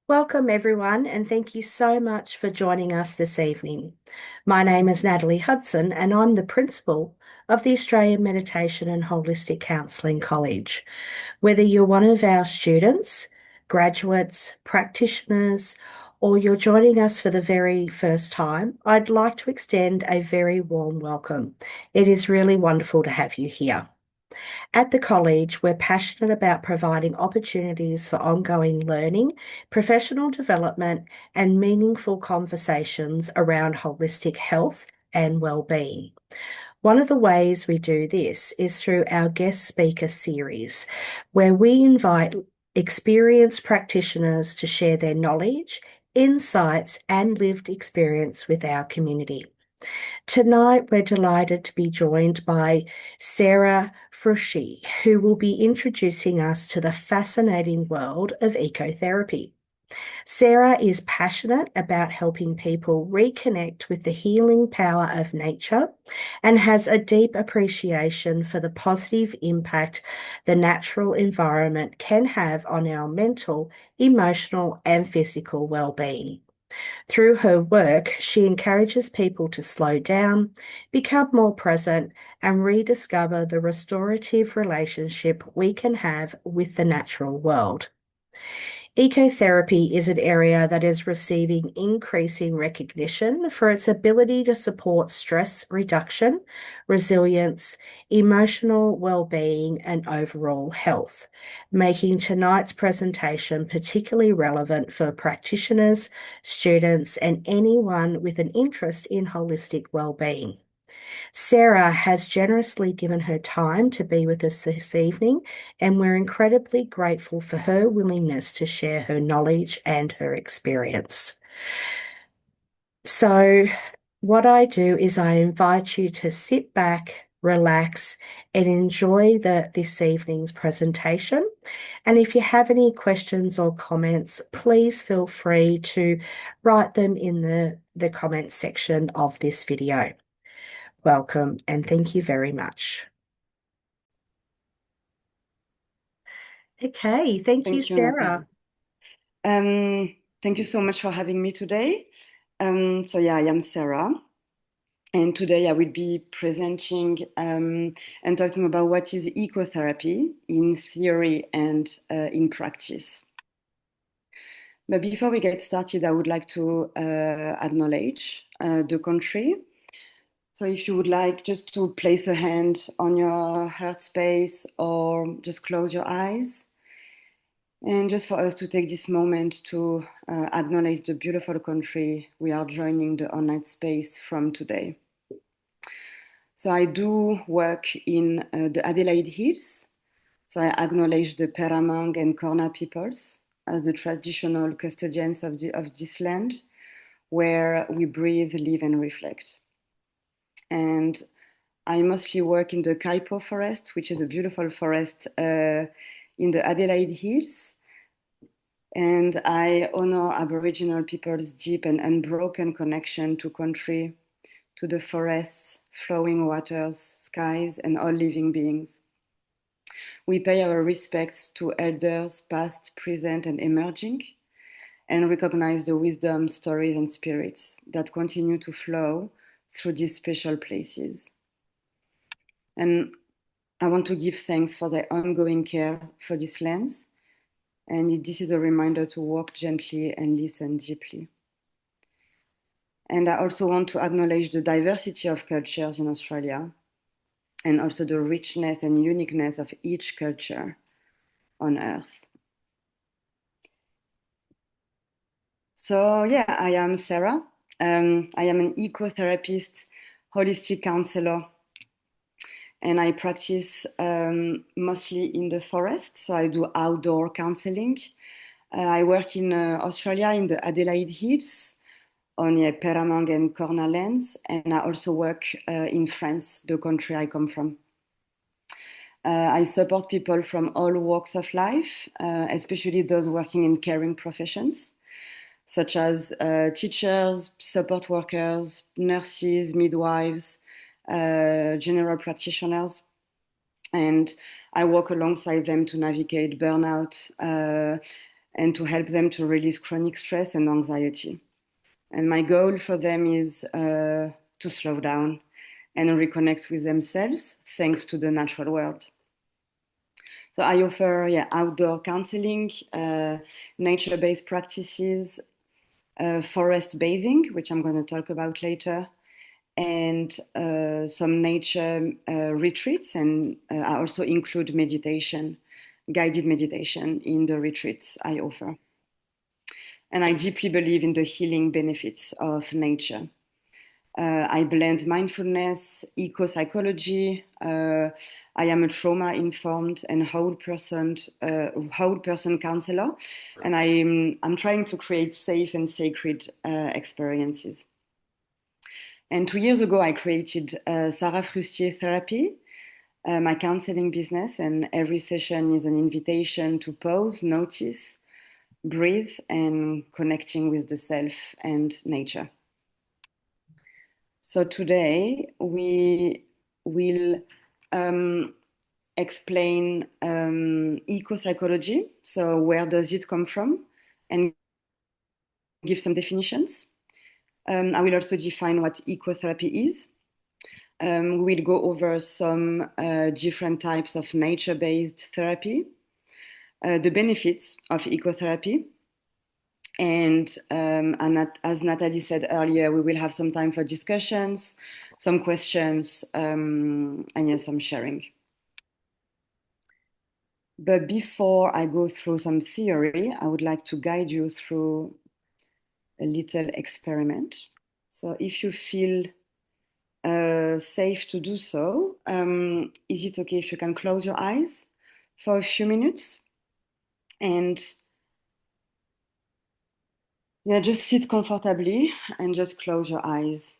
Welcome, everyone, and thank you so much for joining us this evening. My name is Natalie Hudson, and I'm the principal of the Australian Meditation and Holistic Counselling College. Whether you're one of our students, graduates, practitioners, or you're joining us for the very first time, I'd like to extend a very warm welcome. It is really wonderful to have you here. At the college, we're passionate about providing opportunities for ongoing learning, professional development, and meaningful conversations around holistic health and well-being. One of the ways we do this is through our guest speaker series, where we invite experienced practitioners to share their knowledge, insights, and lived experience with our community. Tonight, we're delighted to be joined by Sarah Frustié, who will be introducing us to the fascinating world of ecotherapy. Sarah is passionate about helping people reconnect with the healing power of nature and has a deep appreciation for the positive impact the natural environment can have on our mental, emotional, and physical well-being. Through her work, she encourages people to slow down, become more present, and rediscover the restorative relationship we can have with the natural world. Ecotherapy is an area that is receiving increasing recognition for its ability to support stress reduction, resilience, emotional well-being, and overall health, making tonight's presentation particularly relevant for practitioners, students, and anyone with an interest in holistic well-being. Sarah has generously given her time to be with us this evening, and we're incredibly grateful for her willingness to share her knowledge and her experience. So, what I do is I invite you to sit back, relax, and enjoy this evening's presentation. And if you have any questions or comments, please feel free to write them in the comments section of this video. Welcome, and thank you very much. Okay, thank you, Thank you, Natalie. Sarah. Thank you so much for having me today. I am Sarah, and today I will be presenting and talking about what is ecotherapy in theory and in practice. But before we get started, I would like to acknowledge the country. So if you would like just to place a hand on your heart space or just close your eyes. And just for us to take this moment to acknowledge the beautiful country we are joining the online space from today. So I do work in the Adelaide Hills. So I acknowledge the Peramang and Kaurna peoples as the traditional custodians of this land, where we breathe, live, and reflect. And I mostly work in the Kaipo forest, which is a beautiful forest in the Adelaide Hills. And I honor Aboriginal people's deep and unbroken connection to country, to the forests, flowing waters, skies, and all living beings. We pay our respects to elders past, present, and emerging, and recognize the wisdom, stories, and spirits that continue to flow through these special places. And I want to give thanks for their ongoing care for these lands. And this is a reminder to walk gently and listen deeply. And I also want to acknowledge the diversity of cultures in Australia and also the richness and uniqueness of each culture on Earth. So I am Sarah. I am an ecotherapist, holistic counselor, and I practice mostly in the forest. So I do outdoor counseling. I work in Australia in the Adelaide Hills on Peramang and Kaurna lands, and I also work in France, the country I come from. I support people from all walks of life, especially those working in caring professions, such as teachers, support workers, nurses, midwives, general practitioners. And I work alongside them to navigate burnout and to help them to release chronic stress and anxiety. And my goal for them is to slow down and reconnect with themselves thanks to the natural world. So I offer outdoor counseling, nature-based practices, forest bathing, which I'm going to talk about later, and some nature retreats. And I also include meditation, guided meditation in the retreats I offer. And I deeply believe in the healing benefits of nature. I blend mindfulness, ecopsychology. I am a trauma-informed and whole person counselor, and I'm trying to create safe and sacred experiences. And 2 years ago, I created Sarah Frustié Therapy, my counseling business, and every session is an invitation to pause, notice, breathe, and connecting with the self and nature. So today we will explain ecopsychology. So where does it come from? And give some definitions. I will also define what ecotherapy is. We will go over some different types of nature-based therapy, the benefits of ecotherapy, and as Natalie said earlier, we will have some time for discussions, some questions, and some sharing. But before I go through some theory, I would like to guide you through a little experiment. So if you feel safe to do so, is it okay if you can close your eyes for a few minutes? And just sit comfortably and just close your eyes.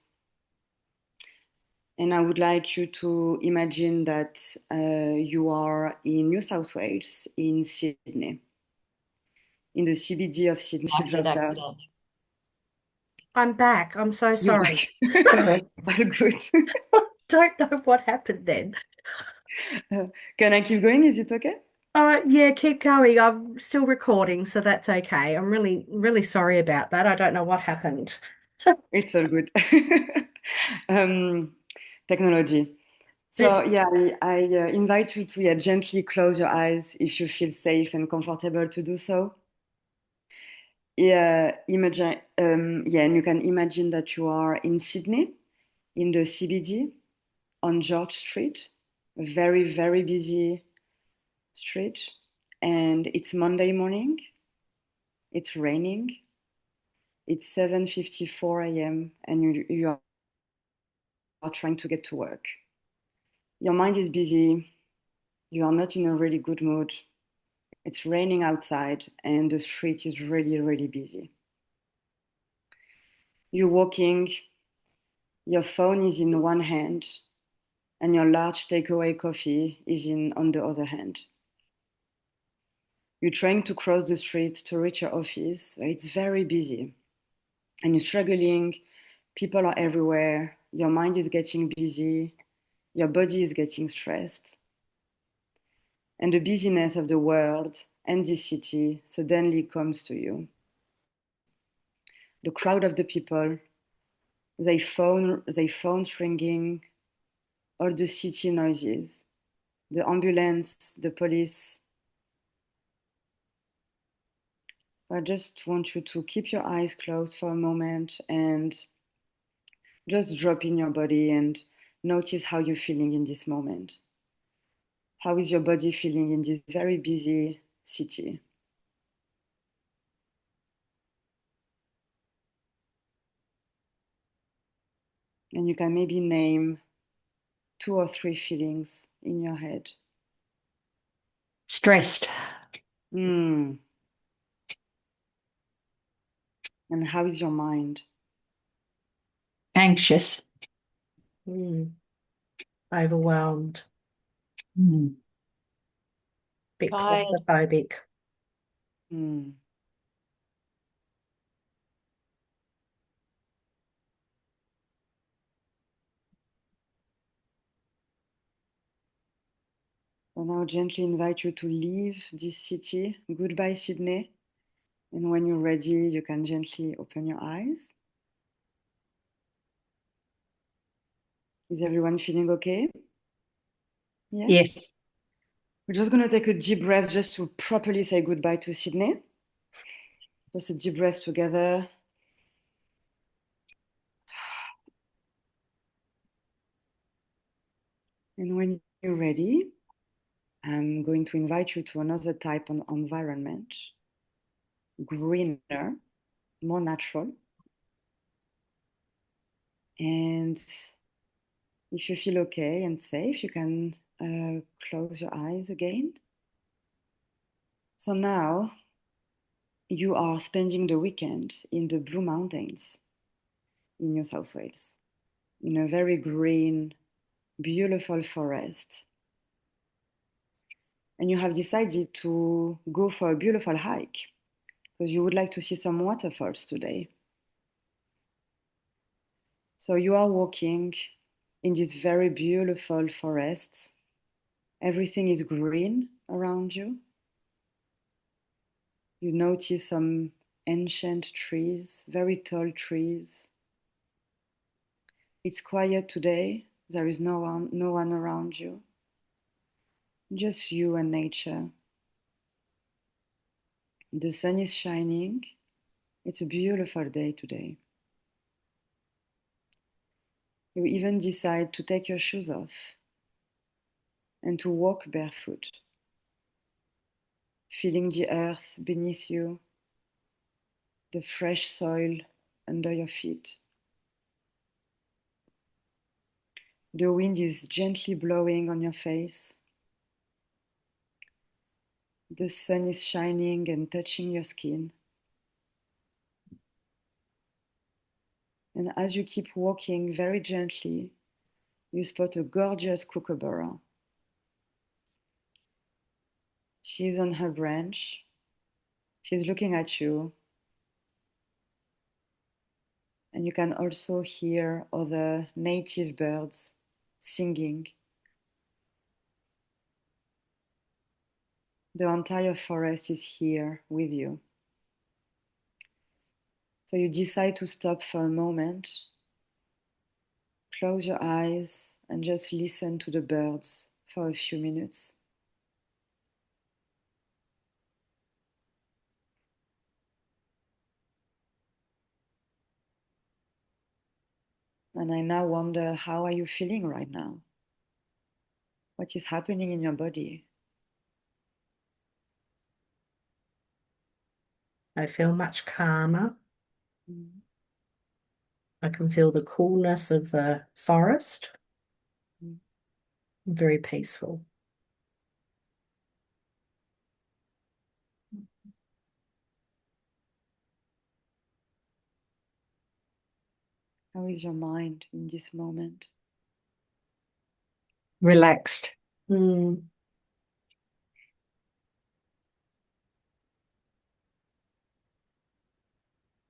And I would like you to imagine that you are in New South Wales, in Sydney, in the CBD of Sydney. She dropped out. I'm back. I'm so You're sorry. back. All good. Don't know what happened then. Can I keep going? Is it okay? Yeah, keep going. I'm still recording, so that's okay. I'm really, really sorry about that. I don't know what happened. It's all good. um, Technology. It's So I invite you to gently close your eyes if you feel safe and comfortable to do so. Imagine, and you can imagine that you are in Sydney, in the CBD, on George Street, a very, very busy street, and it's Monday morning. It's raining. It's 7:54 a.m. and you are trying to get to work. Your mind is busy. You are not in a really good mood. It's raining outside and the street is really, really busy. You're walking, your phone is in one hand, and your large takeaway coffee is on the other hand. You're trying to cross the street to reach your office. It's very busy. And you're struggling. People are everywhere. Your mind is getting busy. Your body is getting stressed. And the busyness of the world and the city suddenly comes to you. The crowd of the people, their phones ringing, all the city noises, the ambulance, the police. I just want you to keep your eyes closed for a moment and just drop in your body and notice how you're feeling in this moment. How is your body feeling in this very busy city? And you can maybe name 2 or 3 feelings in your head. Stressed. And how is your mind? Anxious. overwhelmed, bit Tired. claustrophobic. Mm. And I will gently invite you to leave this city. Goodbye, Sydney. And when you're ready, you can gently open your eyes. Is everyone feeling okay? Yeah? Yes. We're just going to take a deep breath just to properly say goodbye to Sydney. Just a deep breath together. And when you're ready, I'm going to invite you to another type of environment, greener, more natural. And if you feel okay and safe, you can close your eyes again. So now you are spending the weekend in the Blue Mountains in New South Wales, in a very green, beautiful forest. And you have decided to go for a beautiful hike because you would like to see some waterfalls today. So you are walking in this very beautiful forest. Everything is green around you. You notice some ancient trees, very tall trees. It's quiet today. There is no one around you. Just you and nature. The sun is shining. It's a beautiful day today. You even decide to take your shoes off and to walk barefoot, feeling the earth beneath you, the fresh soil under your feet. The wind is gently blowing on your face. The sun is shining and touching your skin. And as you keep walking very gently, you spot a gorgeous kookaburra. She's on her branch. She's looking at you. And you can also hear other native birds singing. The entire forest is here with you. So you decide to stop for a moment, close your eyes, and just listen to the birds for a few minutes. And I now wonder, how are you feeling right now? What is happening in your body? I feel much calmer. Mm. I can feel the coolness of the forest. Mm. Very peaceful. How is your mind in this moment? Relaxed. Mm.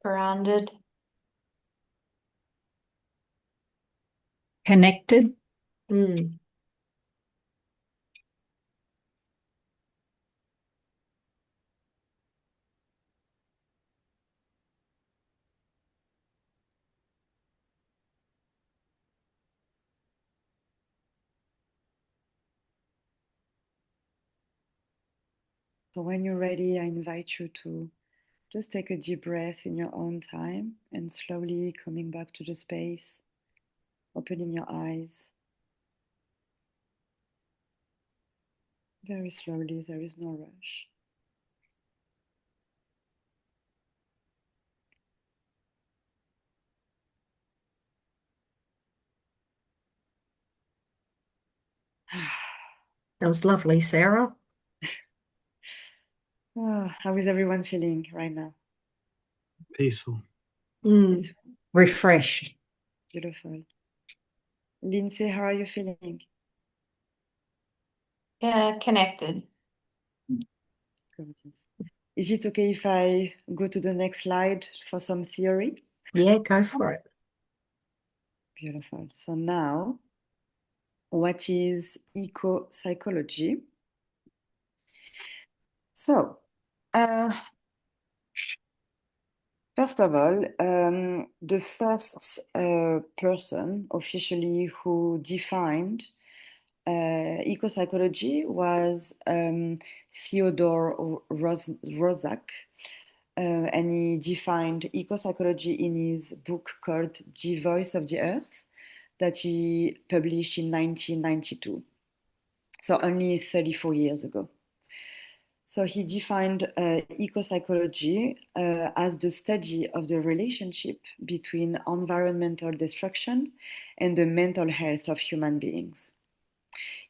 Grounded. Connected. Mm. So when you're ready, I invite you to just take a deep breath in your own time and slowly coming back to the space, opening your eyes. Very slowly, there is no rush. That was lovely, Sarah. How is everyone feeling right now? Peaceful. Mm. It's Refreshed. beautiful. Lindsay, how are you feeling? Yeah, connected. Gorgeous. Is it okay if I go to the next slide for some theory? Yeah, go for it. Beautiful. So now, what is ecopsychology? So, First of all, the first person officially who defined ecopsychology was Theodore Roszak, and he defined ecopsychology in his book called The Voice of the Earth that he published in 1992, so only 34 years ago. So he defined ecopsychology as the study of the relationship between environmental destruction and the mental health of human beings.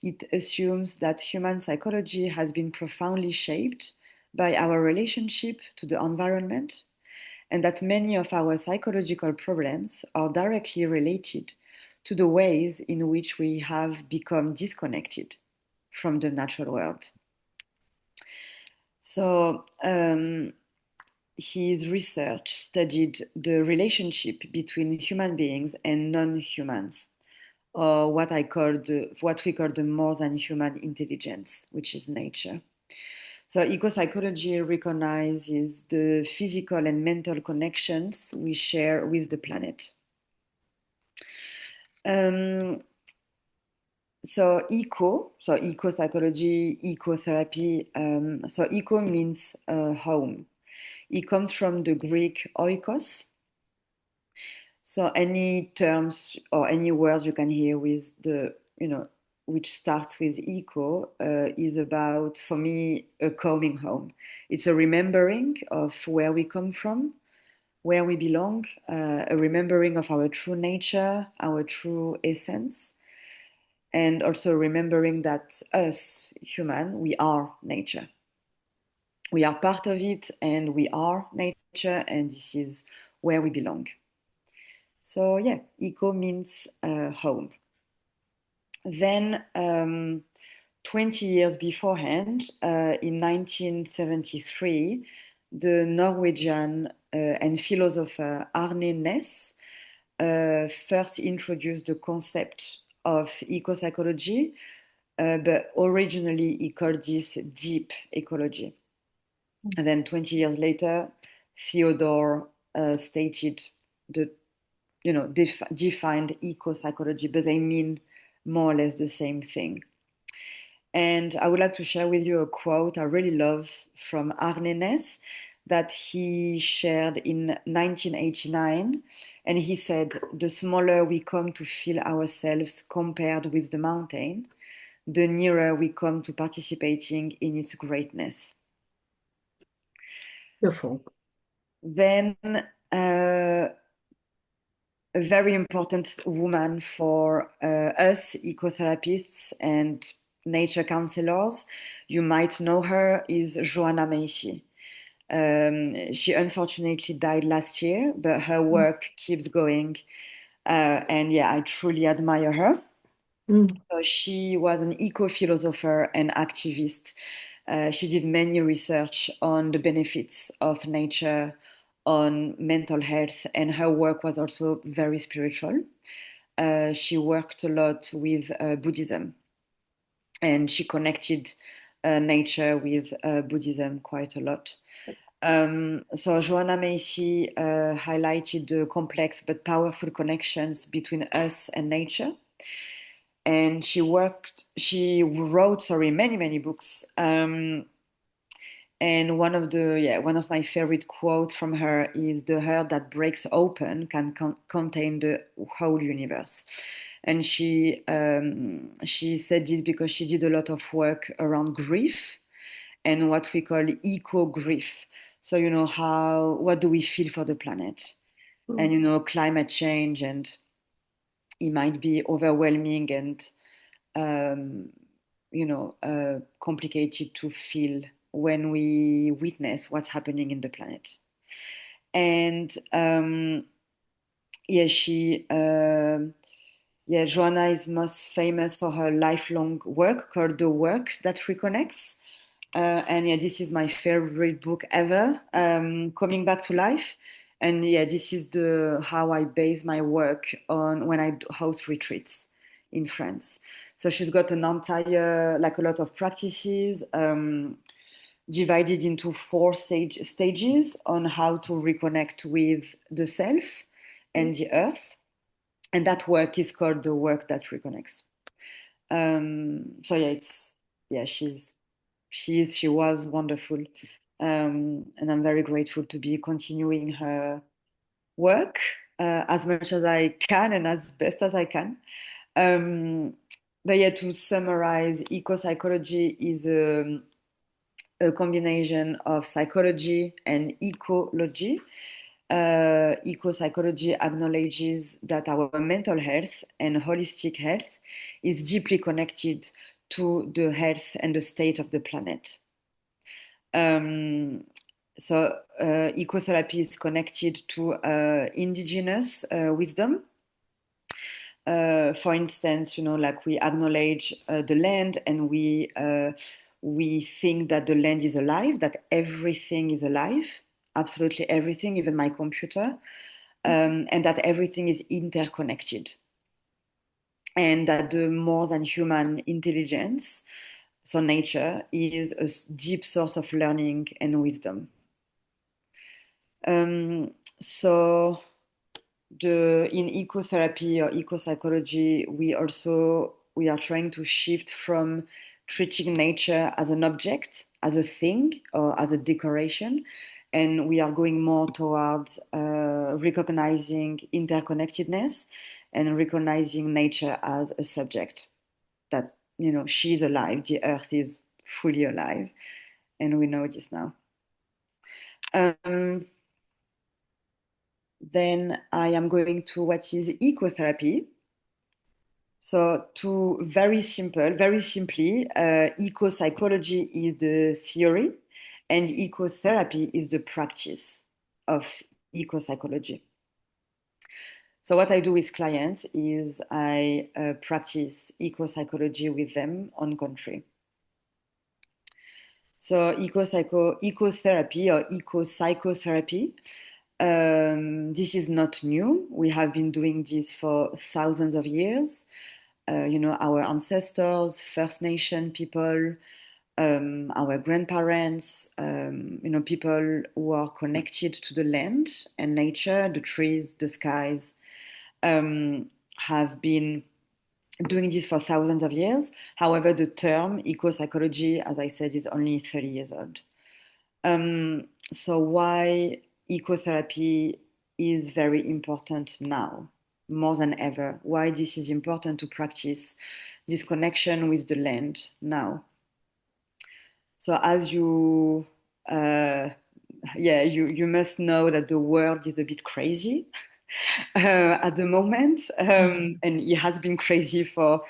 It assumes that human psychology has been profoundly shaped by our relationship to the environment, and that many of our psychological problems are directly related to the ways in which we have become disconnected from the natural world. So his research studied the relationship between human beings and non-humans, or what we call the more than human intelligence, which is nature. So ecopsychology recognizes the physical and mental connections we share with the planet. So ecopsychology, ecotherapy. So eco means home. It comes from the Greek oikos. So any terms or any words you can hear with the, which starts with eco, is about, for me, a coming home. It's a remembering of where we come from, where we belong, a remembering of our true nature, our true essence, and also remembering that us, human, we are nature. We are part of it and we are nature, and this is where we belong. So yeah, eco means home. Then 20 years beforehand, in 1973, the Norwegian and philosopher Arne Næss first introduced the concept of ecopsychology, but originally he called this deep ecology. And then 20 years later, Theodore stated the, defined ecopsychology, but they mean more or less the same thing. And I would like to share with you a quote I really love from Arne Næss that he shared in 1989. And he said, "The smaller we come to feel ourselves compared with the mountain, the nearer we come to participating in its greatness." Beautiful. Then a very important woman for us ecotherapists and nature counselors, you might know her, is Joanna Macy. She unfortunately died last year, but her work keeps going. And yeah, I truly admire her. So she was an eco-philosopher and activist. She did many research on the benefits of nature, on mental health, and her work was also very spiritual. She worked a lot with Buddhism, and she connected nature with Buddhism quite a lot. So Joanna Macy highlighted the complex but powerful connections between us and nature. And she wrote, many books. And one of my favorite quotes from her is, "The heart that breaks open can contain the whole universe." And she said this because she did a lot of work around grief and what we call eco grief. So what do we feel for the planet, and climate change, and it might be overwhelming and complicated to feel when we witness what's happening in the planet. And Joanna is most famous for her lifelong work called The Work That Reconnects. And this is my favorite book ever, Coming Back to Life. And this is how I base my work on when I host retreats in France. So she's got an entire, a lot of practices, divided into four stages on how to reconnect with the self and the earth. And that work is called the work that reconnects. So yeah, she was wonderful. And I'm very grateful to be continuing her work as much as I can and as best as I can. But yeah, to summarize, ecopsychology is a combination of psychology and ecology. Ecopsychology acknowledges that our mental health and holistic health is deeply connected to the health and the state of the planet. So ecotherapy is connected to indigenous wisdom. For instance, like we acknowledge the land, and we think that the land is alive, that everything is alive, absolutely everything, even my computer, and that everything is interconnected, and that the more than human intelligence, so nature, is a deep source of learning and wisdom. So in ecotherapy or ecopsychology, we are trying to shift from treating nature as an object, as a thing, or as a decoration, and we are going more towards recognizing interconnectedness and recognizing nature as a subject. That she is alive, the earth is fully alive, and we know this now. Then I am going to what is ecotherapy. So very simply, ecopsychology is the theory and ecotherapy is the practice of ecopsychology. So what I do with clients is I practice ecopsychology with them on country. So ecotherapy or ecopsychotherapy, this is not new. We have been doing this for thousands of years. Our ancestors, First Nation people, our grandparents, people who are connected to the land and nature, the trees, the skies, have been doing this for thousands of years. However, the term ecopsychology, as I said, is only 30 years old. So why ecotherapy is very important now, more than ever? Why this is important to practice this connection with the land now? So as you must know that the world is a bit crazy at the moment, and it has been crazy for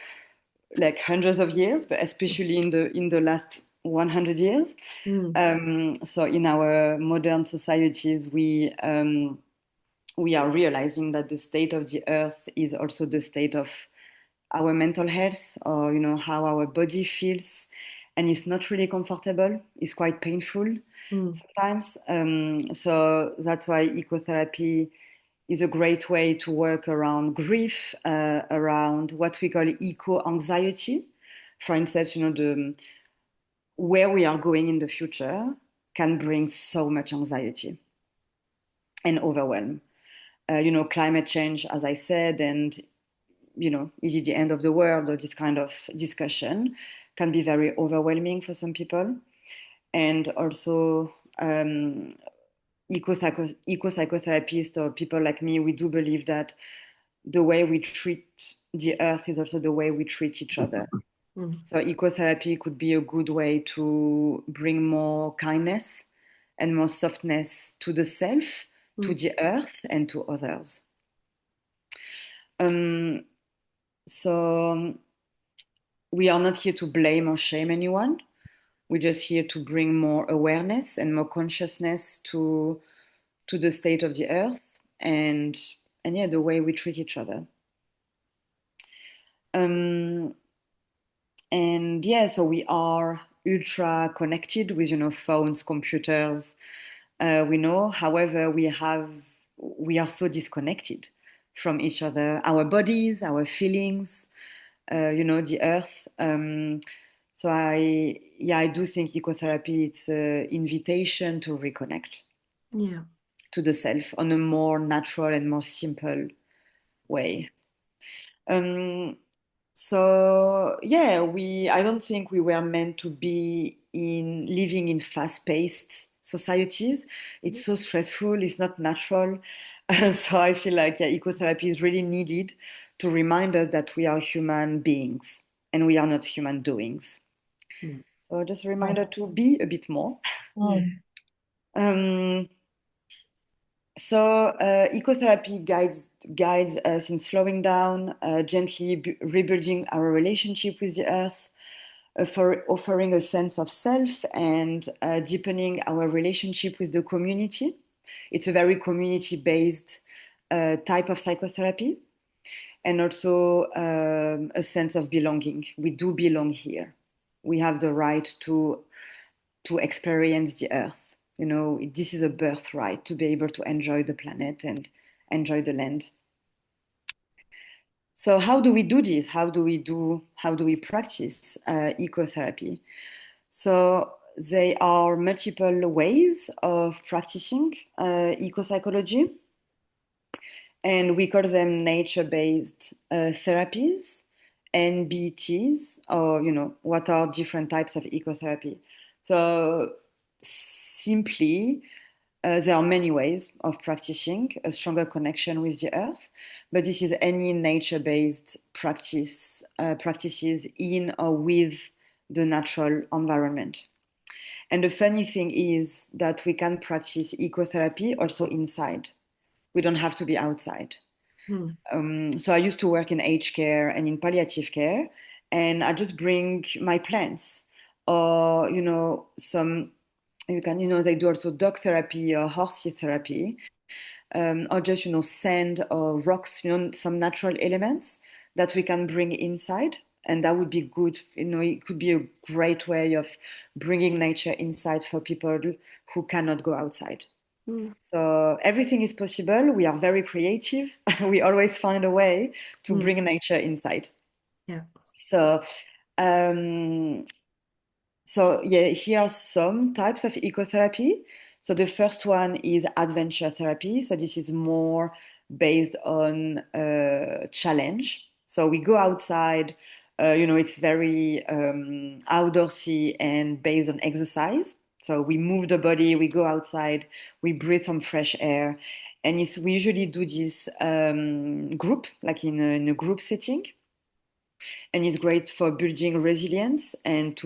like hundreds of years, but especially in the last 100 years. So in our modern societies, we are realizing that the state of the earth is also the state of our mental health, or how our body feels, and it's not really comfortable. It's quite painful sometimes. So that's why ecotherapy is a great way to work around grief, around what we call eco-anxiety. For instance, where we are going in the future can bring so much anxiety and overwhelm. Climate change, as I said, and is it the end of the world, or this kind of discussion can be very overwhelming for some people. And also eco-psychotherapists or people like me, we do believe that the way we treat the earth is also the way we treat each other. So ecotherapy could be a good way to bring more kindness and more softness to the self, to the earth, and to others. So we are not here to blame or shame anyone. We're just here to bring more awareness and more consciousness to the state of the earth and the way we treat each other. So we are ultra connected with phones, computers. We know, however, we are so disconnected from each other, our bodies, our feelings, the earth. So I do think ecotherapy, it's an invitation to reconnect Yeah. to the self on a more natural and more simple way. Um, so yeah, I don't think we were meant to be living in fast-paced societies. It's so stressful, it's not natural. So I feel like ecotherapy is really needed to remind us that we are human beings and we are not human doings. Mm. So just a reminder to be a bit more. Mm. Um, Ecotherapy guides us in slowing down, gently rebuilding our relationship with the earth, for offering a sense of self and deepening our relationship with the community. It's a very community-based type of psychotherapy, and also a sense of belonging. We do belong here. We have the right to experience the earth. You know, this is a birthright to be able to enjoy the planet and enjoy the land. So how do we do this? How do we practice ecotherapy? So there are multiple ways of practicing ecopsychology, and we call them nature-based therapies, NBTs, or what are different types of ecotherapy. So simply, there are many ways of practicing a stronger connection with the earth, but this is any nature-based practices in or with the natural environment. And the funny thing is that we can practice ecotherapy also inside. We don't have to be outside. Mm. So I used to work in aged care and in palliative care, and I just bring my plants, or some you can they do also dog therapy or horsey therapy, or just sand or rocks, some natural elements that we can bring inside, and that would be good. It could be a great way of bringing nature inside for people who cannot go outside. Mm. So everything is possible. We are very creative. We always find a way to Mm. bring nature inside. Yeah. So, um, yeah, here are some types of ecotherapy. So the first one is adventure therapy. So this is more based on challenge. So we go outside. It's very outdoorsy and based on exercise. So we move the body, we go outside, we breathe some fresh air, and we usually do this group, like in a group setting, and it's great for building resilience and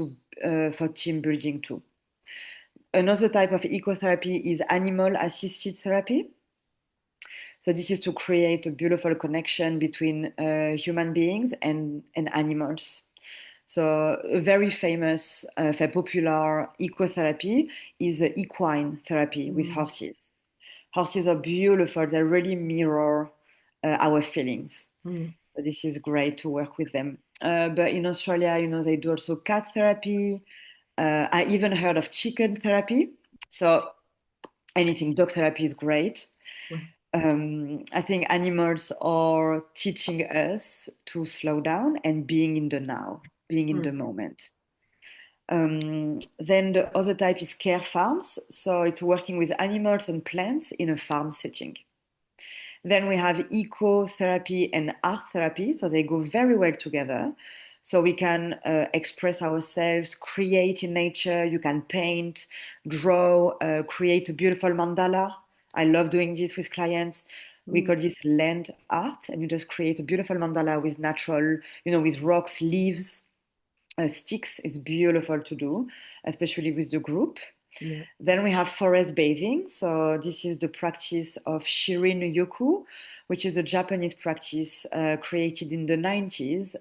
for team building too. Another type of ecotherapy is animal assisted therapy. So this is to create a beautiful connection between human beings and animals. So a very famous, very popular ecotherapy is equine therapy with Mm. horses. Horses are beautiful. They really mirror our feelings. Mm. So this is great to work with them. But in Australia, they do also cat therapy. I even heard of chicken therapy. So anything, dog therapy is great. Mm. I think animals are teaching us to slow down and being in the now, being in the Mm. moment. Then the other type is care farms. So it's working with animals and plants in a farm setting. Then we have ecotherapy and art therapy. So they go very well together. So we can express ourselves, create in nature. You can paint, draw, create a beautiful mandala. I love doing this with clients. We Mm. call this land art, and you just create a beautiful mandala with natural, with rocks, leaves, sticks. It's beautiful to do, especially with the group. Yeah. Then we have forest bathing. So this is the practice of Shirin Yoku, which is a Japanese practice created in the 90s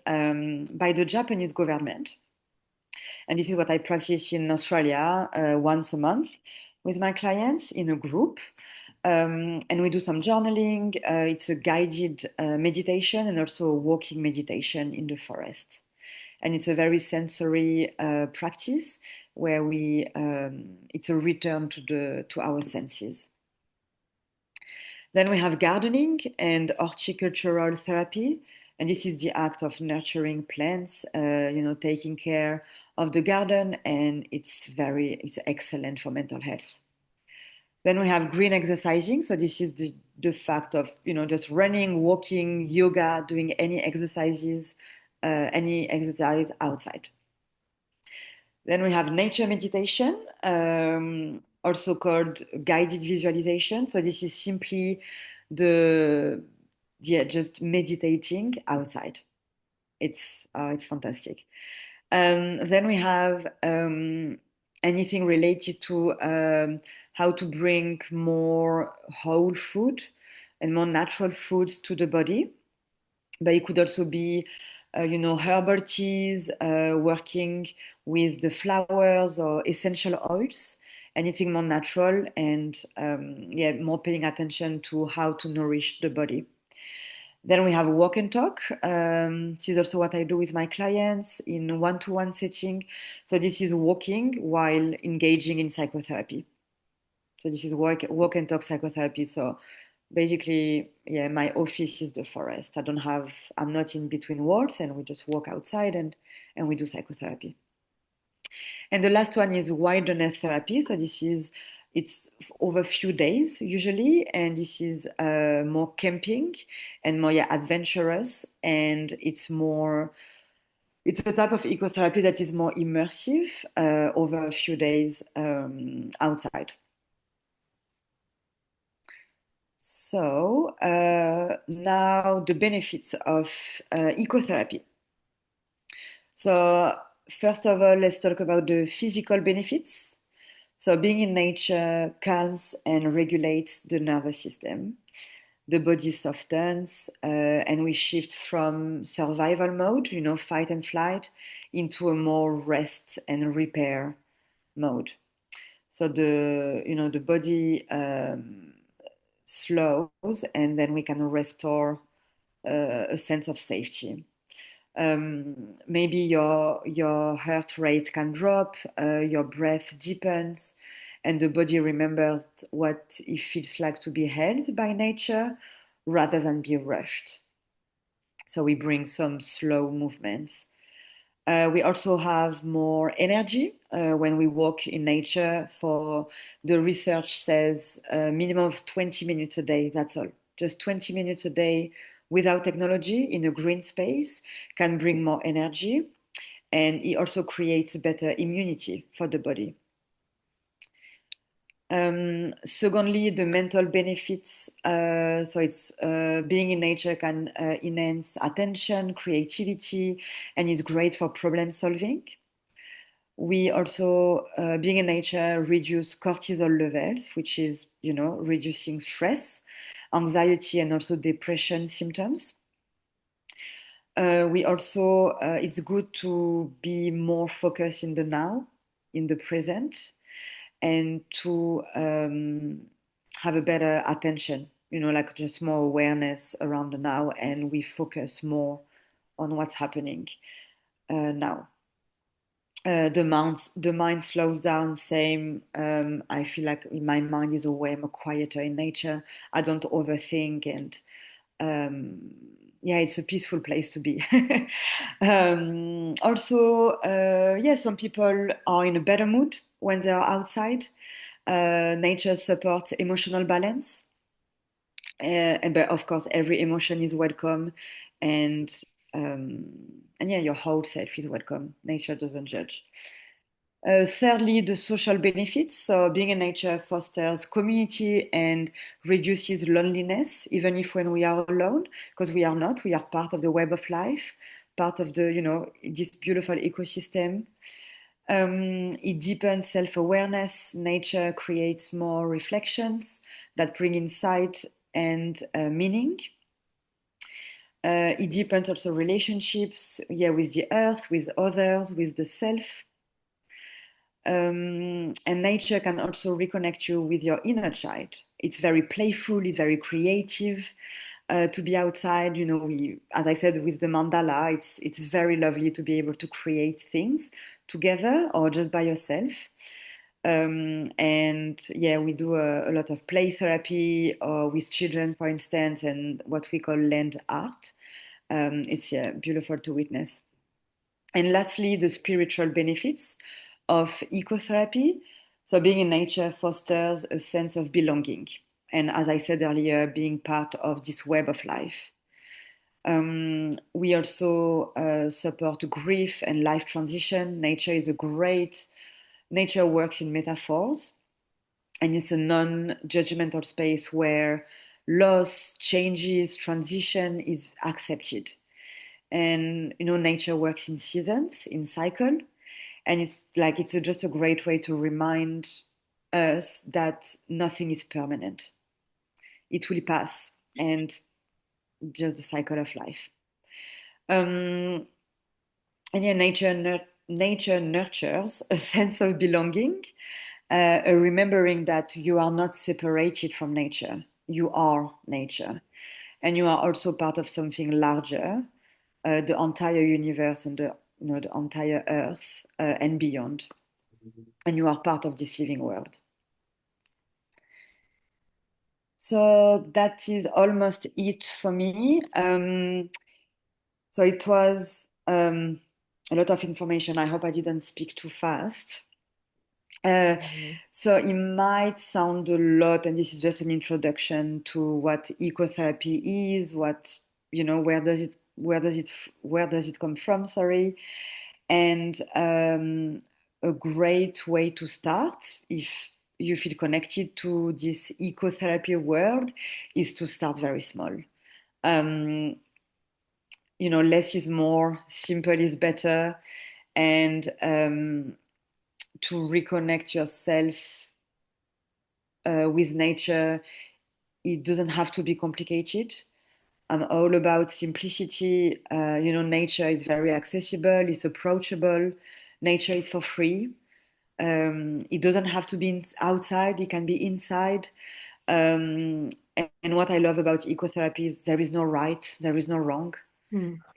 by the Japanese government. And this is what I practice in Australia once a month with my clients in a group. And we do some journaling. It's a guided meditation and also a walking meditation in the forest. And it's a very sensory practice where it's a return to our senses. Then we have gardening and horticultural therapy, and this is the act of nurturing plants, taking care of the garden, and it's excellent for mental health. Then we have green exercising. So this is the fact of, just running, walking, yoga, doing any exercise outside. Then we have nature meditation, also called guided visualization. So this is simply just meditating outside. It's fantastic. Then we have anything related to how to bring more whole food and more natural foods to the body. But it could also be, herbal teas, working with the flowers or essential oils, anything more natural, and more paying attention to how to nourish the body. Then we have walk and talk. This is also what I do with my clients in one-to-one setting. So this is walking while engaging in psychotherapy. So this is walk and talk psychotherapy. So basically, my office is the forest. I'm not in between walls, and we just walk outside and we do psychotherapy. And the last one is wilderness therapy. So it's over a few days usually, and this is more camping and more adventurous, and it's a type of ecotherapy that is more immersive over a few days outside. So now the benefits of ecotherapy. So first of all, let's talk about the physical benefits. So being in nature calms and regulates the nervous system. The body softens, and we shift from survival mode, fight and flight, into a more rest and repair mode. So the body slows, and then we can restore a sense of safety. Maybe your heart rate can drop, your breath deepens, and the body remembers what it feels like to be held by nature rather than be rushed. So we bring some slow movements. We also have more energy when we walk in nature. For the research says a minimum of 20 minutes a day, that's all. Just 20 minutes a day without technology in a green space can bring more energy, and it also creates better immunity for the body. Secondly, the mental benefits. So it's being in nature can enhance attention, creativity, and is great for problem solving. We also, being in nature, reduce cortisol levels, which is, reducing stress, anxiety, and also depression symptoms. We also, it's good to be more focused in the now, in the present, and to have a better attention, like just more awareness around the now, and we focus more on what's happening now. The mind slows down. Same. I feel like my mind is away. I'm quieter in nature. I don't overthink, and it's a peaceful place to be. Also, some people are in a better mood when they are outside. Nature supports emotional balance, but of course, every emotion is welcome, and your whole self is welcome. Nature doesn't judge. Thirdly, the social benefits. So being in nature fosters community and reduces loneliness, even if when we are alone, because we are not, we are part of the web of life, part of this beautiful ecosystem. It deepens self-awareness. Nature creates more reflections that bring insight and meaning. It deepens also relationships, with the earth, with others, with the self. And nature can also reconnect you with your inner child. It's very playful, it's very creative to be outside. As I said, with the mandala, it's very lovely to be able to create things together or just by yourself. We do a lot of play therapy with children, for instance, and what we call land art. It's beautiful to witness. And lastly, the spiritual benefits of ecotherapy. So being in nature fosters a sense of belonging. And as I said earlier, being part of this web of life. We also support grief and life transition. Nature works in metaphors, and it's a non-judgmental space where loss, changes, transition is accepted. And nature works in seasons, in cycle, and it's just a great way to remind us that nothing is permanent. It will pass, and just the cycle of life. Um, and yeah, nature nurtures a sense of belonging, a remembering that you are not separated from nature. You are nature, and you are also part of something larger, the entire universe and the entire Earth and beyond. And you are part of this living world. So that is almost it for me. So it was a lot of information. I hope I didn't speak too fast. So it might sound a lot, and this is just an introduction to what ecotherapy is, where does it come from, sorry. And a great way to start, if you feel connected to this ecotherapy world, is to start very small. Um, less is more, simple is better, and to reconnect yourself with nature, it doesn't have to be complicated. I'm all about simplicity. Nature is very accessible, it's approachable. Nature is for free. It doesn't have to be outside, it can be inside. And what I love about ecotherapy is there is no right, there is no wrong.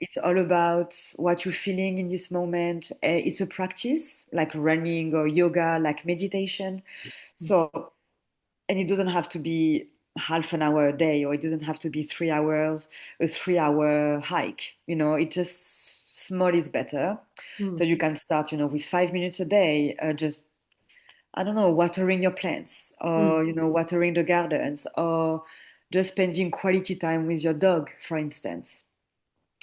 It's all about what you're feeling in this moment. It's a practice like running or yoga, like meditation. So, and it doesn't have to be half an hour a day, or it doesn't have to be 3 hours, a 3 hour hike. It just small is better. So you can start, with 5 minutes a day, just, I don't know, watering your plants, or, watering the gardens, or just spending quality time with your dog, for instance.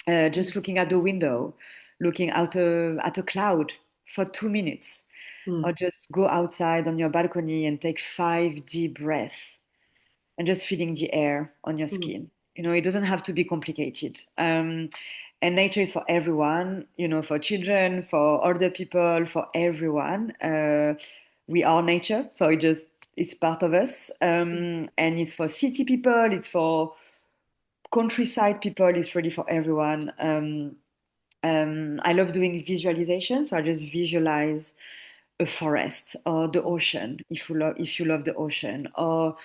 Just looking at the window, looking out at a cloud for 2 minutes, or just go outside on your balcony and take 5 deep breaths and just feeling the air on your skin. It doesn't have to be complicated. And nature is for everyone, for children, for older people, for everyone. We are nature, so it's part of us. And it's for city people, it's for countryside people, it's really for everyone. I love doing visualization, so I just visualize a forest or the ocean, if you love the ocean, or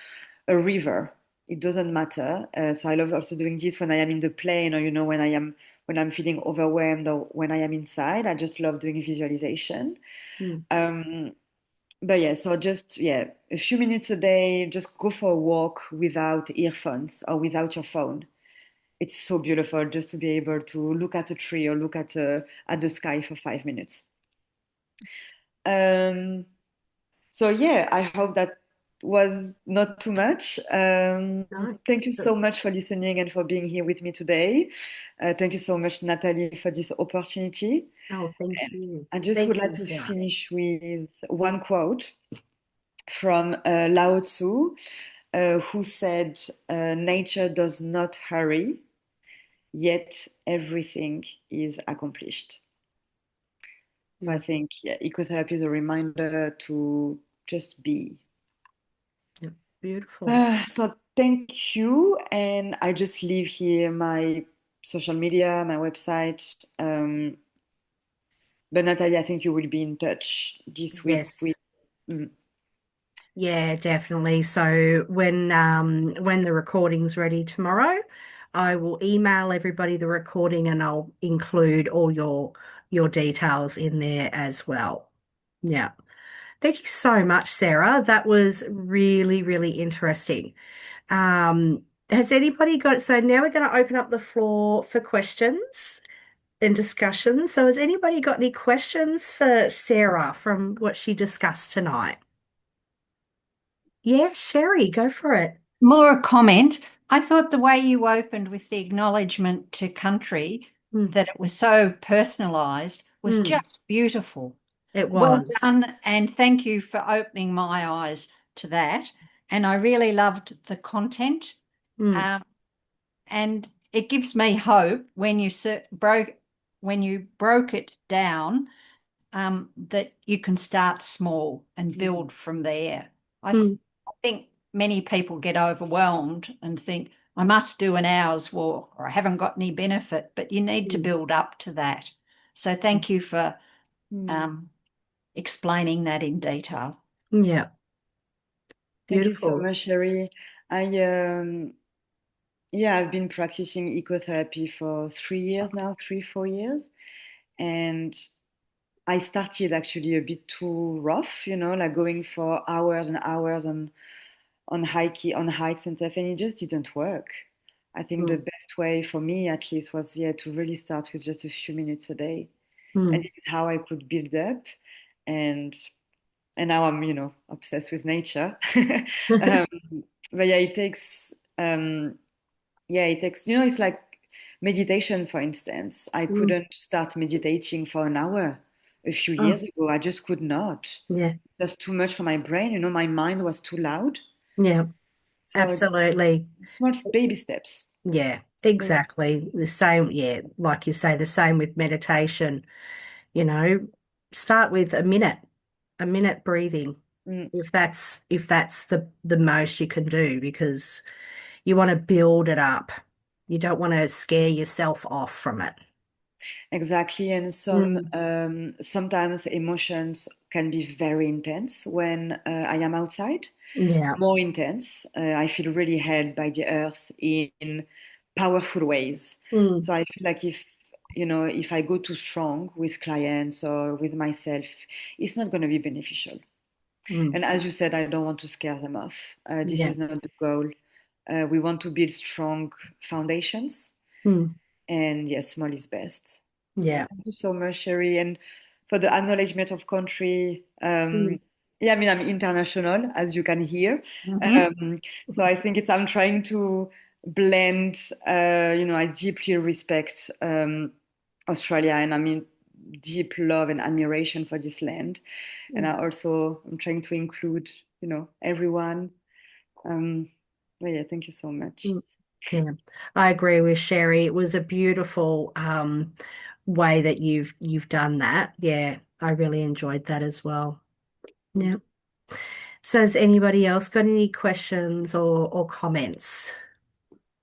a river. It doesn't matter. So I love also doing this when I am in the plane, or when I'm feeling overwhelmed, or when I am inside. I just love doing visualization. But yeah, so just a few minutes a day. Just go for a walk without earphones or without your phone. It's so beautiful just to be able to look at a tree or look at the sky for 5 minutes. Um, so yeah, I hope that was not too much. No. Thank you so much for listening and for being here with me today. Thank you so much, Natalie, for this opportunity. Oh, thank you. I just would Thank like you, to Sarah. finish with one quote from Lao Tzu, who said, "Nature does not hurry, yet everything is accomplished." So I think ecotherapy is a reminder to just be. Yep. Beautiful. So thank you, and I just leave here my social media, my website. But Natalie, I think you will be in touch this week Yes. with. Mm, Yeah, definitely. So when the recording's ready tomorrow, I will email everybody the recording and I'll include all your details in there as well. Yeah. Thank you so much, Sarah. That was really, really interesting. Has anybody got, so now we're going to open up the floor for questions. in discussion. So has anybody got any questions for Sarah from what she discussed tonight? Yeah, Sherry, go for it. More a comment. I thought the way you opened with the acknowledgement to country, Mm, that it was so personalised, was mm, just beautiful. it Well was. done, and thank you for opening my eyes to that. And I really loved the content. Mm, Um, and it gives me hope when you broke it down, that you can start small and build from there. mm, I think many people get overwhelmed and think, I must do an hour's walk or I haven't got any benefit, but you need to mm. build up to that. So thank you for Mm. um, explaining that in detail. Yeah, Thank you so beautiful. much, Sherry. I yeah, I've been practicing ecotherapy for 3 years now, 3, 4 years, and I started actually a bit too rough, like going for hours and hours on hikes and stuff, and it just didn't work. I think the Mm, best way for me, at least, was to really start with just a few minutes a day, and mm, this is how I could build up, and now I'm obsessed with nature. um, but yeah, it takes it's like meditation, for instance. I mm. couldn't start meditating for an hour a few Oh, years ago. I just could not. yeah, Just too much for my brain. My mind was too loud. yeah, So absolutely. small baby steps. Yeah, Baby. exactly. The same, yeah, like you say, the same with meditation. You know, start with a minute breathing, Mm, if that's the most you can do, because you want to build it up. You don't want to scare yourself off from it. exactly. And Mm. sometimes emotions can be very intense when I am outside. Yeah. More intense. I feel really held by the earth in powerful ways. Mm. So I feel like if I go too strong with clients or with myself, it's not going to be beneficial. Mm. And as you said, I don't want to scare them off. This Yeah. is not the goal. We want to build strong foundations, Mm. and yes, small is best. Yeah, Yeah. thank you so much, Sherry, and for the acknowledgement of country. Mm. Yeah, I mean, I'm international, as you can hear. Mhm. So I think I'm trying to blend. I deeply respect Australia, and I mean, deep love and admiration for this land. And I'm trying to include, everyone. Um, but yeah, thank you so much. Mm. Yeah, I agree with Sherry. It was a beautiful way that you've done that. Yeah, I really enjoyed that as well. Yeah. So has anybody else got any questions or comments?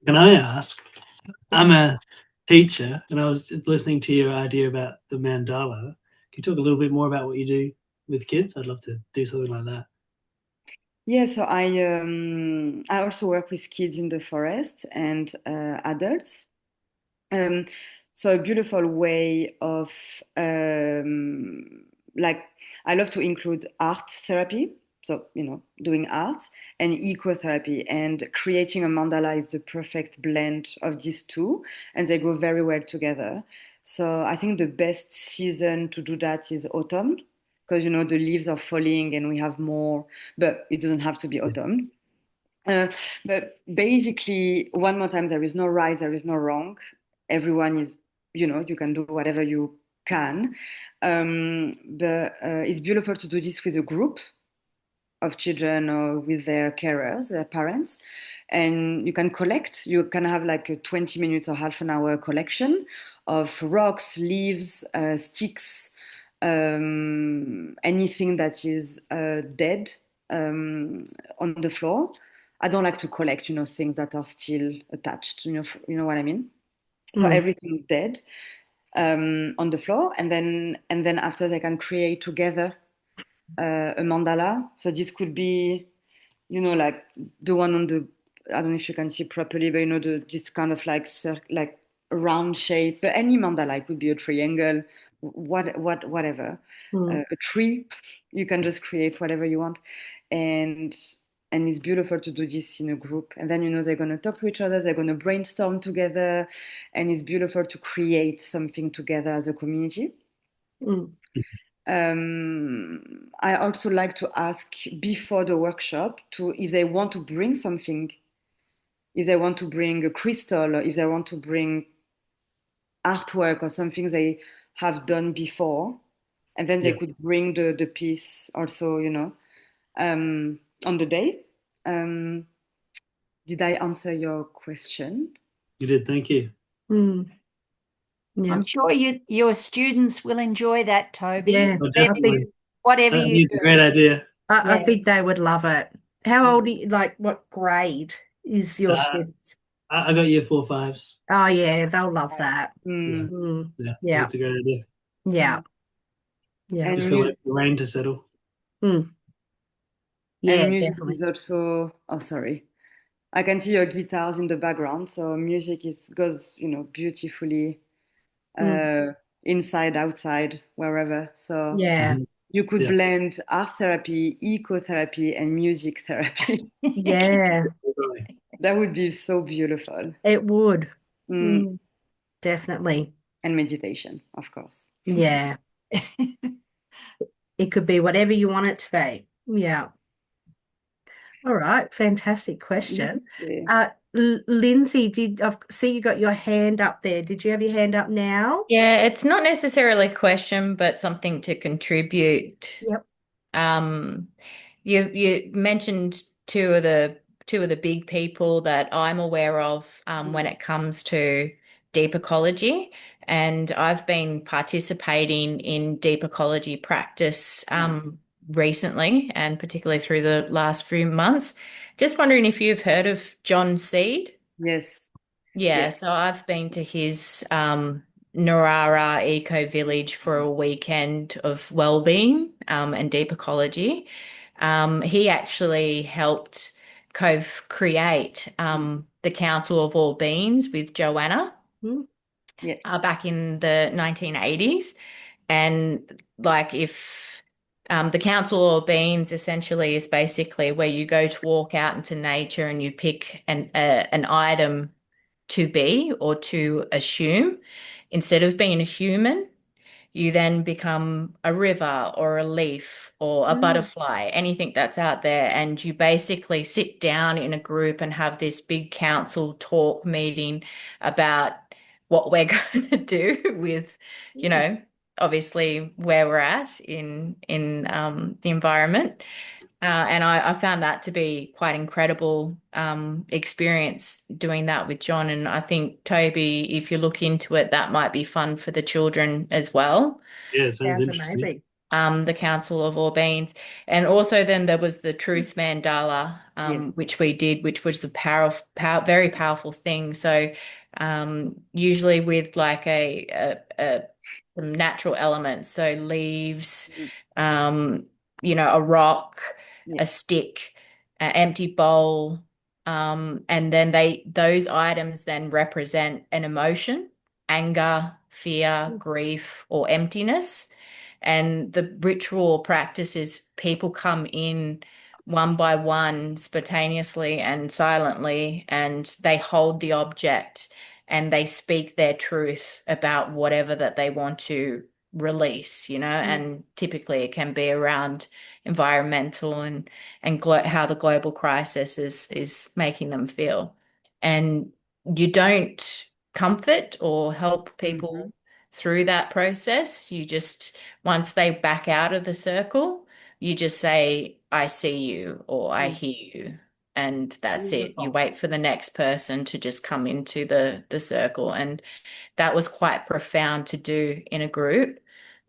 Can I ask? I'm Yeah. a teacher, and I was listening to your idea about the mandala. Can you talk a little bit more about what you do with kids? I'd love to do something like that. Yeah, so I also work with kids in the forest and adults. Um, so a beautiful way of like I love to include art therapy. So doing art and ecotherapy, and creating a mandala is the perfect blend of these two, and they go very well together. So I think the best season to do that is autumn, because the leaves are falling and we have more, but it doesn't have to be Yeah. autumn. Uh, but basically, one more time, there is no right, there is no wrong. Everyone is, you can do whatever you can. But it's beautiful to do this with a group of children or with their carers, their parents. And you can have like a 20 minutes or half an hour collection of rocks, leaves, sticks, anything that is dead um, on the floor. I don't like to collect, things that are still attached. You know what I mean. So Mm, everything dead on the floor, and then after they can create together a mandala. So this could be, like the one on the, I don't know if you can see properly, but this kind of like like round shape. But any mandala, it could be a triangle, whatever, mm, a tree. You can just create whatever you want, and And it's beautiful to do this in a group. And then, they're going to talk to each other, they're going to brainstorm together. And it's beautiful to create something together as a community. Mm. I also like to ask before the workshop if they want to bring something, if they want to bring a crystal, or if they want to bring artwork or something they have done before. And then they Yeah. could bring the piece also, on the day. Did I answer your question? You did. Thank you. Mm. Yeah. I'm sure your students will enjoy that, Toby. Yeah. Oh, I think definitely. Whatever I you think it's a great do. idea. I Yeah. think they would love it. How old are you, like what grade is your Uh, students? I got year 4, 5s. Oh yeah, they'll love that. Yeah. Mm. Mm. Yeah. Yeah. It's a great idea. Yeah. Yeah. Just And can't wait for the rain to settle. Mm. and Yeah, music definitely. is also, oh, sorry. I can see your guitars in the background, so music goes, beautifully Mm. inside, outside, wherever. So Yeah. Mhm. you could Yeah. blend art therapy, ecotherapy, and music therapy. Yeah, Definitely. That would be so beautiful. it would. Mm. Mm. Definitely. And meditation, of course. Yeah. It could be whatever you want it to be. Yeah. All right. Fantastic question. Yeah. Lindsay, I see you got your hand up there. Did you have your hand up now? Yeah, it's not necessarily a question, but something to contribute. Yep. Um, you mentioned two of the big people that I'm aware of when it comes to deep ecology, and I've been participating in deep ecology practice recently, and particularly through the last few months. Just wondering if you've heard of John Seed. Yes. Yeah, Yes. so I've been to his Narara Eco Village for a weekend of well-being and deep ecology. He actually helped co-create the Council of All Beings with Joanna Mm. Yeah. back in the 1980s. And like if the Council of Beings essentially is basically where you go to walk out into nature and you pick an item to be or to assume. Instead of being a human, you then become a river or a leaf or a Mm. butterfly, anything that's out there. And you basically sit down in a group and have this big council talk meeting about what we're going to do with, you know, obviously where we're at in the environment. And I found that to be quite incredible experience doing that with John. And I think, Toby, if you look into it, that might be fun for the children as well. Yeah, it sounds Sounds interesting. amazing. The Council of All Beings. And also then there was the Truth Mandala, Yes. which we did, which was a very powerful thing. So usually with like some natural elements, so leaves, Mm. um, a rock, Yeah. a stick, an empty bowl, and then those items then represent an emotion, anger, fear, grief, or emptiness. And the ritual practice is people come in one by one, spontaneously and silently, and they hold the object and they speak their truth about whatever that they want to release, and typically it can be around environmental and how the global crisis is making them feel. And you don't comfort or help Mm-hmm. people through that process. You just once they back out of the circle, you just say, I see you or I Mm. hear you. And that's it. You Beautiful. wait for the next person to just come into the circle. And that was quite profound to do in a group.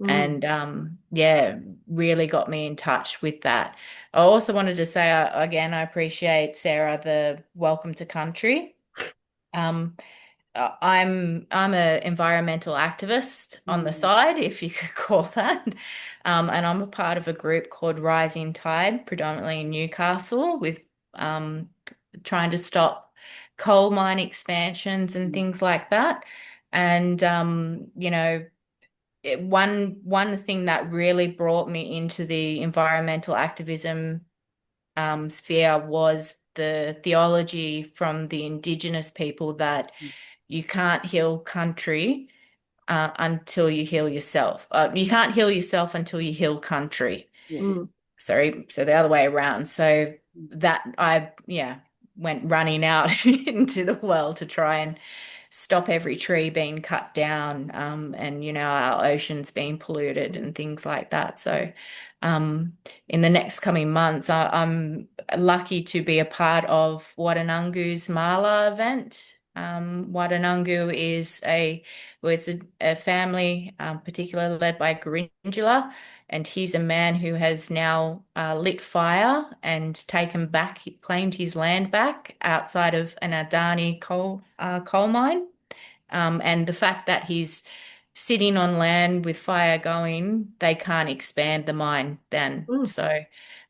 Mm. And yeah, really got me in touch with that. I also wanted to say again, I appreciate Sarah, the welcome to country. Um, I'm an environmental activist on the Mm. side, if you could call that. And I'm a part of a group called Rising Tide, predominantly in Newcastle, with um, trying to stop coal mine expansions and Mm. things like that. And one thing that really brought me into the environmental activism sphere was the theology from the indigenous people that you can't heal country until you heal yourself. You can't heal yourself until you heal country. Yeah. Mm. Sorry, so the other way around. So that went running out into the world to try and stop every tree being cut down, and our oceans being polluted and things like that. So in the next coming months, I'm lucky to be a part of Watanangu's Mala event. Watanangu is a family, particularly led by Gurindjala, and he's a man who has now lit fire and claimed his land back outside of an Adani coal mine. And the fact that he's sitting on land with fire going, they can't expand the mine then. Mm. So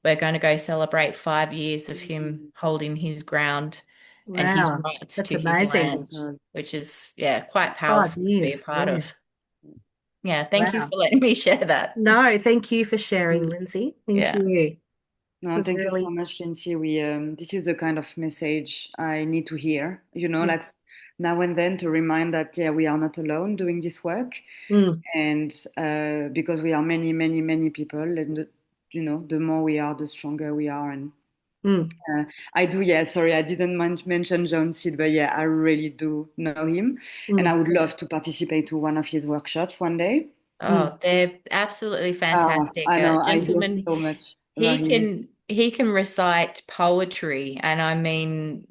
we're going to go celebrate 5 years of him holding his ground and his Wow, rights that's to his amazing. land, which is, quite 5 powerful to be a years. part Yeah. of. Yeah, thank you Wow. for letting me share that. No, thank you for sharing, Lindsay. Thank Yeah. you. It No, was thank you so really, much, Lindsay. This is the kind of message I need to hear, Mm. like now and then to remind that, yeah, we are not alone doing this work. Mm. And because we are many, many, many people, and the more we are, the stronger we are. And Mm. I do, yeah, sorry, I didn't mention John Seed, but yeah, I really do know him. And I Mm. would love to participate to one of his workshops one day. Mm. Oh, they're absolutely fantastic. I know, I hear Gentleman, so much about he him. can recite poetry, and I mean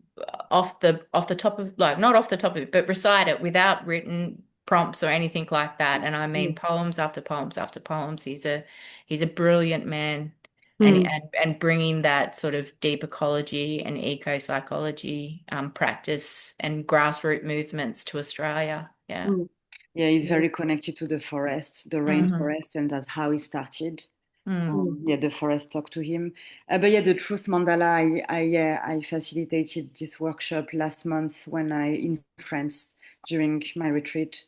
off the top of, like, not off the top of it, but recite it without written prompts or anything like that. And I mean Mm. poems after poems after poems. He's a brilliant man, and Mm. bringing that sort of deep ecology and eco psychology practice and grassroots movements to Australia. Yeah. Mm. Yeah, he's Yeah. very connected to the forest, the Hmm. rainforest, and that's how he started. Mm. Mm. Yeah, the forest talked to him. But yeah, the Truth Mandala, I facilitated this workshop last month when in France during my retreat.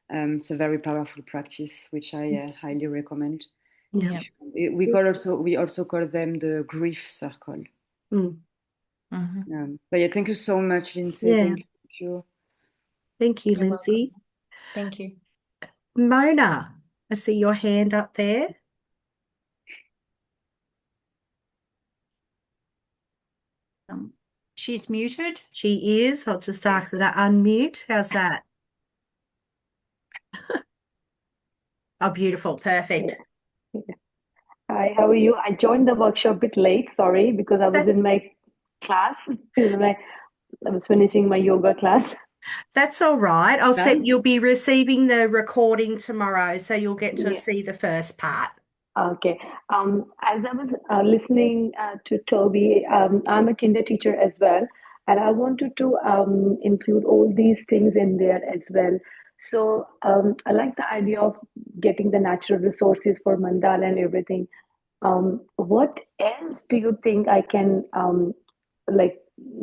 It's a very powerful practice, which I highly recommend. Yeah. Yeah. We also call them the grief circle. Mm. But yeah, thank you so much, Lindsay. Yeah. Thank you. Thank you, You're Lindsay. welcome. Thank you. Mona, I see your hand up there. She's muted. She is. I'll just ask her to unmute. How's that? Oh, beautiful. Perfect. Hi, how are you? I joined the workshop a bit late, sorry, because I was That, in my class. I was finishing my yoga class. that's all right. That, you'll be receiving the recording tomorrow, so you'll get to Yeah, see the first part. okay. As I was listening to Toby, I'm a kinder teacher as well, and I wanted to include all these things in there as well. So I like the idea of getting the natural resources for mandala and everything. What else do you think I can like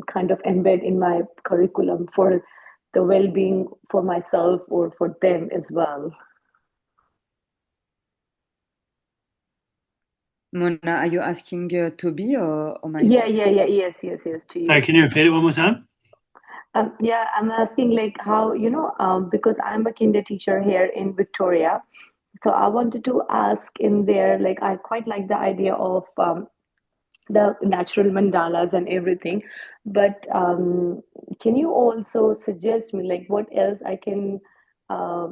kind of embed in my curriculum for the well-being for myself or for them as well? Mona, are you asking Toby or Yeah, myself? yes, to Sorry, you. can you repeat it one more time? Yeah, I'm asking like how, because I'm a kinder teacher here in Victoria. So I wanted to ask in there, like I quite like the idea of the natural mandalas and everything. But can you also suggest me like what else I can,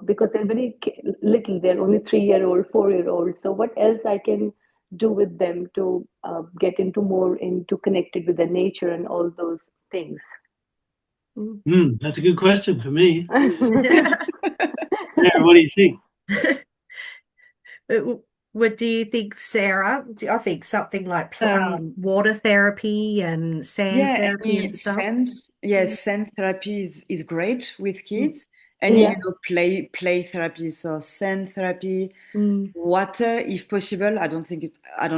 because they're very little, they're only 3 year old, 4 year old. So what else I can do with them to get into more into connected with the nature and all those things? That's a good question for me. Yeah, Sarah, what do you think? What do you think, Sarah? I think something like Um, water therapy and sand Yeah, therapy and any stuff. scent, yes, scent therapy is great with Mm. kids. Any, play therapy, so scent therapy, Mm. water, if possible. I don't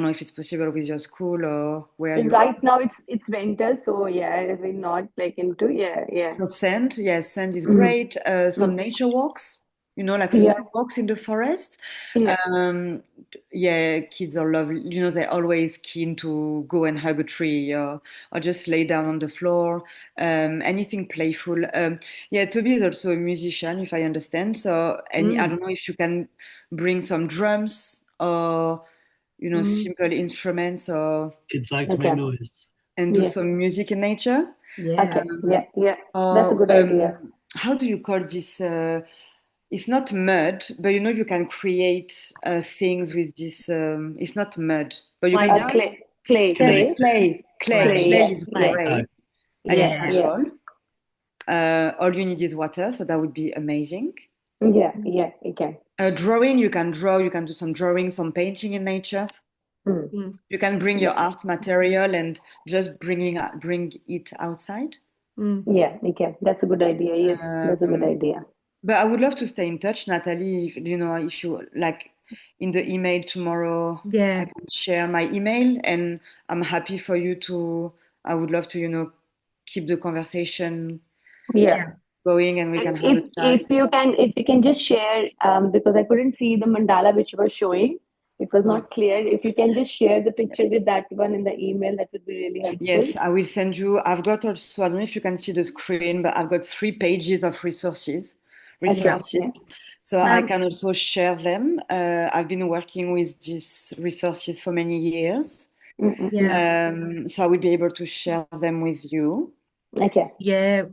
know if it's possible with your school or where you are. right now it's winter, so yeah, we're not like into yeah. So scent, yes, scent is Mm, great. Some mm, nature walks, like Yeah. small walks in the forest. Yeah. Yeah, kids are lovely. They're always keen to go and hug a tree, or just lay down on the floor. Anything playful. Yeah, Toby is also a musician, if I understand. So, and I Mm, don't know if you can bring some drums or mm, simple instruments, or Kids like to make Okay. noise. and do Yeah. some music in nature. yeah. Okay. Yeah. Um, Yeah. That's a or good idea. how do you call this? It's not mud, but you can create things with this. It's not mud, but you can. Play-Doh. Kinetic Clay. Clay. Clay. Yeah. Clay is Yeah. Play. Oh, great, and it's Yeah. Yeah. Yeah. natural. All you need is water, so that would be amazing. Yeah. Yeah. Okay. Drawing, you can draw. You can do some drawing, some painting in nature. Mm. Mm, You can bring Yeah. your art material and just bring it outside. mm. Yeah. Okay. That's a good idea. Yes. That's a good Um, idea. But I would love to stay in touch, Natalie. If you like, in the email tomorrow, I Yeah. can share my email, and I'm happy for you to. I would love to, keep the conversation Yeah. Yeah. going, and we And can have a chat. if you can just share, because I couldn't see the mandala which you were showing, it was Yeah. not clear. If you can just share the picture with that one in the email, that would be really helpful. Yes, I will send you. I've got also. I don't know if you can see the screen, but I've got 3 pages of resources. Okay. Yeah. Resources. Yeah. So I Um, can also share them. I've been working with these resources for many years. yeah. Mm-mm-mm. So I will be able to share them with you. Okay. Yeah.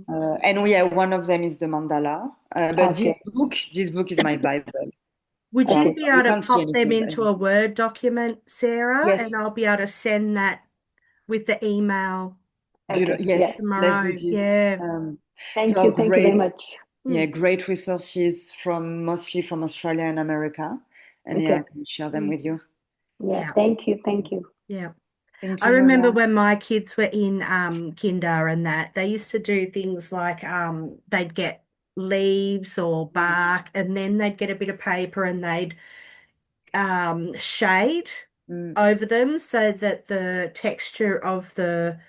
And yeah, one of them is the mandala. But Okay. this book is my Bible. Would you So Okay. be you able to can't see pop them anything, but into a Word document, Sarah? yes, And I'll be able to send that with the email Okay. Yeah. yes, let's do tomorrow. this. Yeah. Thank So you. Thank you very great, much. yeah, Mm, great resources from mostly from Australia and America, and yeah, Okay. I can share them mm, with you. Yeah. yeah. Thank you. Thank you. Yeah. Thank I you, remember Mona. when my kids were in kinder and that they used to do things like they'd get leaves or bark and then they'd get a bit of paper and they'd shade Mm, over them so that the texture of the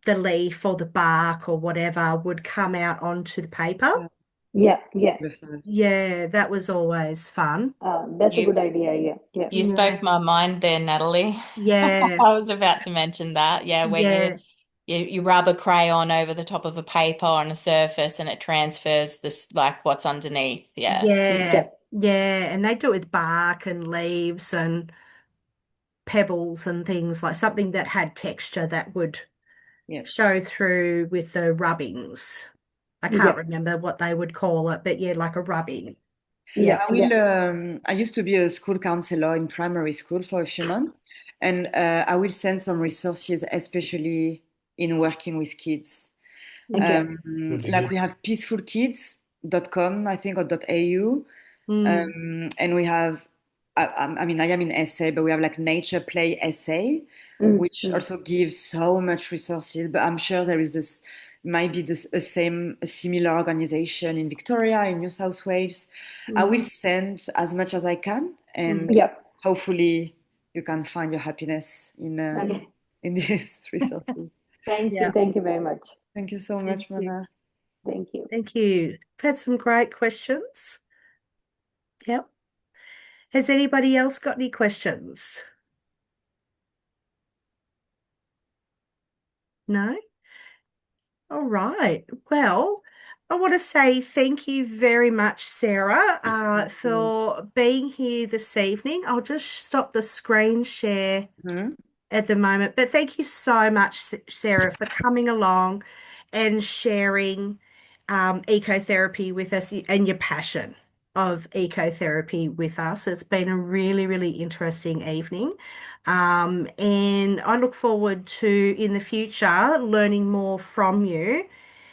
leaf or the bark or whatever would come out onto the paper. yeah, Yeah. Yeah. Yeah, that was always fun. That's a You good idea. Yeah. Yeah. you Yeah, spoke my mind there, Natalie. yeah, I was about to mention that. Yeah, where yeah, you rub a crayon over the top of a paper on a surface and it transfers this like what's underneath. Yeah. yeah, Okay. yeah. And they do it with bark and leaves and pebbles and things like something that had texture that would yeah. show through with the rubbings. I can't Yeah. remember what they would call it, but yeah, like a rubbing. Yeah. Yeah. I Yeah. will. I used to be a school counselor in primary school for a few months, and I will send some resources, especially in working with kids. Okay. that'd be Like good. we have peacefulkids.com, I think, or .au, Mm, and we have. I mean, I am in essay, but we have like nature play essay, Mm, which mm, also gives so much resources. But I'm sure there is this might be a similar organization in Victoria, in New South Wales. I mm. will send as much as I can, and Mm. yeah. hopefully you can find your happiness Okay. in these resources. Thank you. Yeah. Thank you very much. Thank you so Thank much, you. Mona. Thank you. Thank you. We've had some great questions. Yep. Has anybody else got any questions? No? All right. Well, I want to say thank you very much, Sarah, for being here this evening. I'll just stop the screen share Mhm. at the moment. But thank you so much, Sarah, for coming along and sharing ecotherapy with us and your passion of ecotherapy with us. It's been a really, really interesting evening. And I look forward to, in the future, learning more from you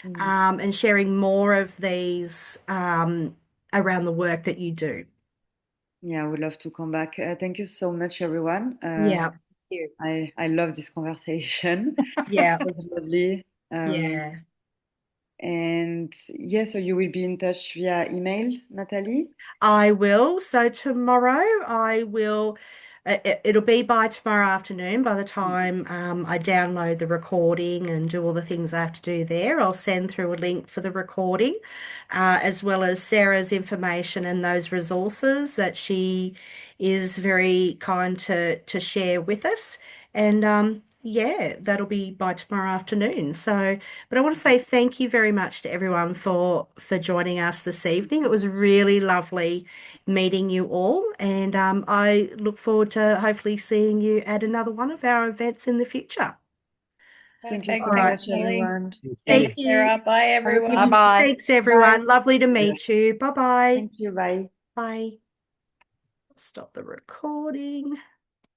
Mhm. and sharing more of these around the work that you do. Yeah, I would love to come back. Thank you so much, everyone. Yeah, I love this conversation. yeah, It was lovely. yeah. And yeah, so you will be in touch via email, Natalie? I will. So tomorrow I will it'll be by tomorrow afternoon by the time I download the recording and do all the things I have to do there. I'll send through a link for the recording, as well as Sarah's information and those resources that she is very kind to share with us. And yeah, that'll be by tomorrow afternoon. So, but I want to say thank you very much to everyone for joining us this evening. It was really lovely meeting you all, and I look forward to hopefully seeing you at another one of our events in the future. Thank you Perfect. so All right. much, everyone. Thank Thanks, you. Sarah. Bye, everyone. Bye-bye. Thanks, everyone. Lovely to meet you. Bye-bye. Thank you. Bye. Bye. Stop the recording.